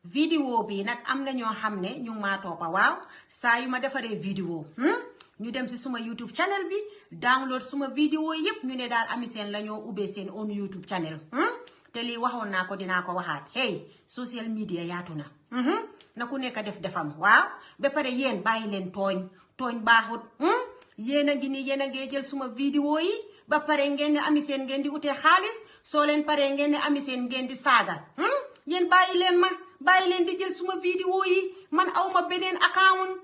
vidéo bi nag am na ñoo xam ne ñu ngi maa toppa waaw saa yu ma defaree vidéo ñu dem si suma YouTube channel bi download suma vidéo yëpp ñu ne daal Ami Seen la ñoo ubbee seen own YouTube channel te lii waxoon naa ko dinaa ko waxaat hey social media yaatu na na ku nekk def defam waaw ba pare yéen bàyyi leen tooñ baaxut yéen a ngi nii yéen a ngi jël suma vidéo yi ba pare ngeen ne Ami Seen ngeen di utee xaalis soo leen paree ngeen ne Ami Seen ngeen di saaga yéen bàyyi leen di jël suma vidéo yi man awma beneen account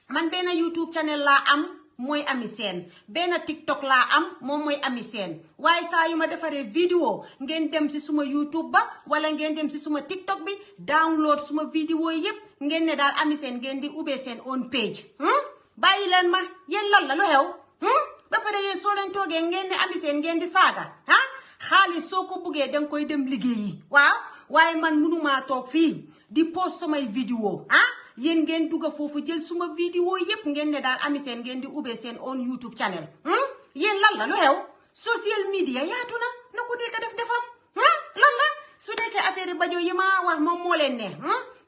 man benn YouTube channel laa am mooy Ami Seen benn TikTok laa am moom mooy Ami Seen waaye saa yu ma defaree vidéo ngeen dem si suma YouTube ba wala ngeen dem si suma TikTok bi download suma vidéo yi yëpp ngeen ne daal Ami Seen ngeen di ubbee seen own page bàyyi leen ma yéen lan la lu xew ba pare yéen soo leen toogee ngeen ne Ami Seen ngeen di saaga xaalis soo ko buggee danga koy dem liggéeyi waaw waaye man mënumaa toog fii di post samay vidéo yéen ngeen dugga foofu jël suma vidéo yépp ngeen ne daal Ami Seen ngeen di ubbee seen own YouTube channel yéen lan la lu xew social media yaatu na ku nekk def defam lan la su nekkee affaire bajo yi ma wax moom moo leen ne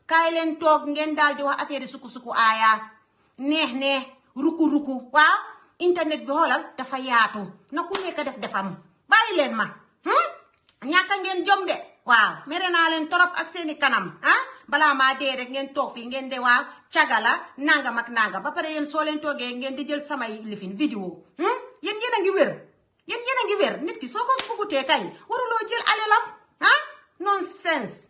kaay leen toog ngeen daal di wax affaire suku aaya neex ruku waaw internet bi xoolal dafa yaatu na ku nekk def defam bàyyi leen ma ñàkka ngeen jom de waaw mere naa leen torop ak seeni kanam balaa maa dee rek ngeen toog fii ngeen de waaw cagala nangam ak nangam ba pare yéen soo leen toogee ngeen di jël samay lifin vidéo yéen a ngi wér nit ki soo ko bugutee kañ waruloo jël alelam nonsense